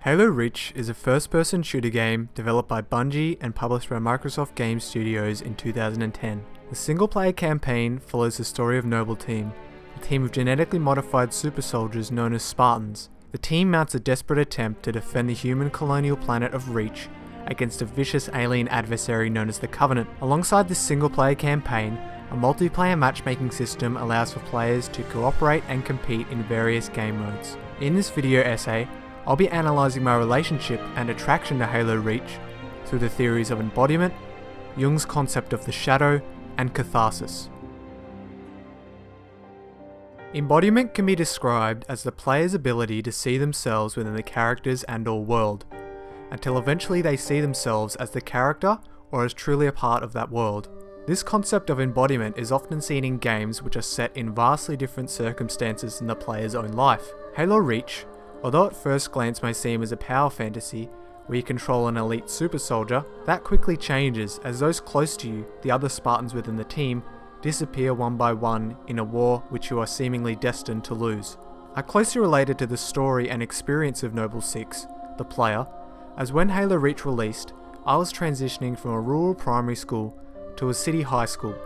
Halo Reach is a first-person shooter game developed by Bungie and published by Microsoft Game Studios in 2010. The single-player campaign follows the story of Noble Team, a team of genetically modified super soldiers known as Spartans. The team mounts a desperate attempt to defend the human colonial planet of Reach against a vicious alien adversary known as the Covenant. Alongside this single-player campaign, a multiplayer matchmaking system allows for players to cooperate and compete in various game modes. In this video essay, I'll be analysing my relationship and attraction to Halo Reach through the theories of embodiment, Jung's concept of the shadow, and catharsis. Embodiment can be described as the player's ability to see themselves within the characters and/or world, until eventually they see themselves as the character or as truly a part of that world. This concept of embodiment is often seen in games which are set in vastly different circumstances than the player's own life. Halo Reach, although at first glance may seem as a power fantasy where you control an elite super soldier, that quickly changes as those close to you, the other Spartans within the team, disappear one by one in a war which you are seemingly destined to lose. I closely related to the story and experience of Noble 6, the player, as when Halo Reach released, I was transitioning from a rural primary school to a city high school,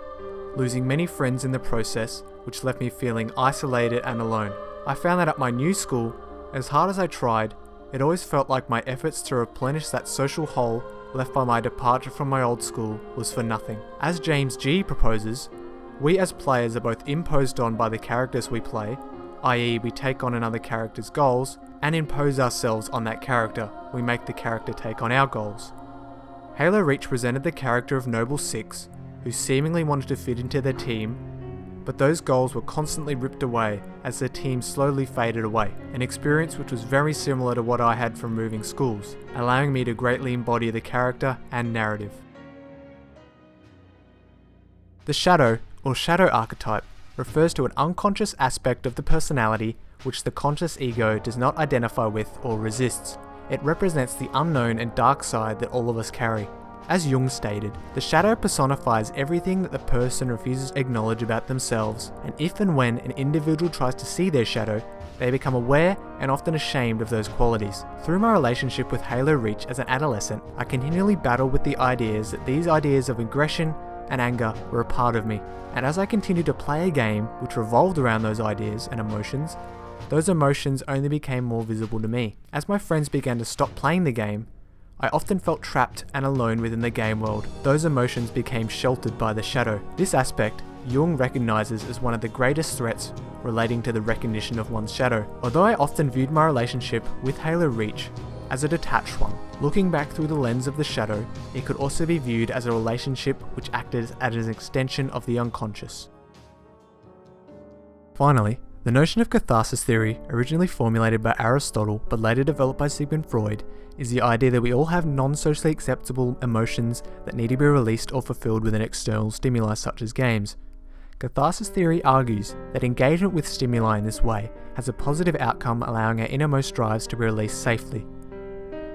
losing many friends in the process, which left me feeling isolated and alone. I found that at my new school, as hard as I tried, it always felt like my efforts to replenish that social hole left by my departure from my old school was for nothing. As James G proposes, we as players are both imposed on by the characters we play, i.e. we take on another character's goals, and impose ourselves on that character. We make the character take on our goals. Halo Reach presented the character of Noble 6, who seemingly wanted to fit into their team, but those goals were constantly ripped away as their team slowly faded away, an experience which was very similar to what I had from moving schools, allowing me to greatly embody the character and narrative. The shadow, or shadow archetype, refers to an unconscious aspect of the personality which the conscious ego does not identify with or resists. It represents the unknown and dark side that all of us carry. As Jung stated, the shadow personifies everything that the person refuses to acknowledge about themselves, and if and when an individual tries to see their shadow, they become aware and often ashamed of those qualities. Through my relationship with Halo Reach as an adolescent, I continually battled with the ideas that these ideas of aggression and anger were a part of me, and as I continued to play a game which revolved around those ideas and emotions, those emotions only became more visible to me. As my friends began to stop playing the game, I often felt trapped and alone within the game world. Those emotions became sheltered by the shadow. This aspect, Jung recognizes as one of the greatest threats relating to the recognition of one's shadow. Although I often viewed my relationship with Halo Reach as a detached one, looking back through the lens of the shadow, it could also be viewed as a relationship which acted as an extension of the unconscious. Finally, the notion of catharsis theory, originally formulated by Aristotle but later developed by Sigmund Freud, is the idea that we all have non-socially acceptable emotions that need to be released or fulfilled with an external stimuli such as games. Catharsis theory argues that engagement with stimuli in this way has a positive outcome, allowing our innermost drives to be released safely.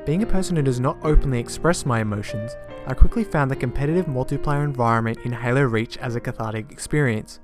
Being a person who does not openly express my emotions, I quickly found the competitive multiplayer environment in Halo Reach as a cathartic experience,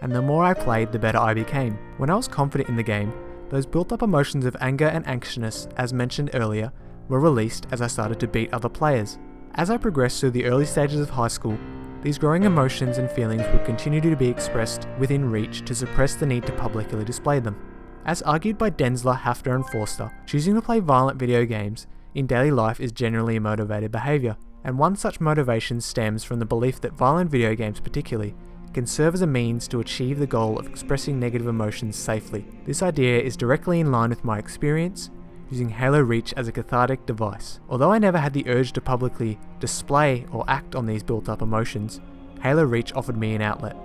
and the more I played, the better I became. When I was confident in the game, those built up emotions of anger and anxiousness, as mentioned earlier, were released as I started to beat other players. As I progressed through the early stages of high school, these growing emotions and feelings would continue to be expressed within Reach to suppress the need to publicly display them. As argued by Denzler, Häfner and Förster, choosing to play violent video games in daily life is generally a motivated behaviour, and one such motivation stems from the belief that violent video games particularly can serve as a means to achieve the goal of expressing negative emotions safely. This idea is directly in line with my experience using Halo Reach as a cathartic device. Although I never had the urge to publicly display or act on these built-up emotions, Halo Reach offered me an outlet.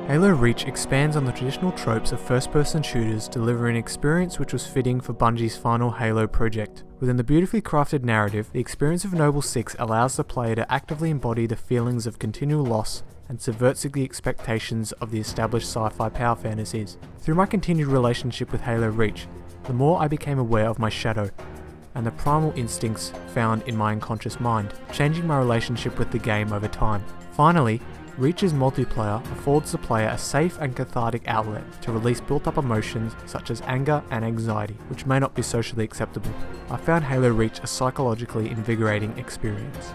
Halo Reach expands on the traditional tropes of first-person shooters, delivering an experience which was fitting for Bungie's final Halo project. Within the beautifully crafted narrative, the experience of Noble 6 allows the player to actively embody the feelings of continual loss and subverts the expectations of the established sci-fi power fantasies. Through my continued relationship with Halo Reach, the more I became aware of my shadow and the primal instincts found in my unconscious mind, changing my relationship with the game over time. Finally, Reach's multiplayer affords the player a safe and cathartic outlet to release built-up emotions such as anger and anxiety, which may not be socially acceptable. I found Halo Reach a psychologically invigorating experience.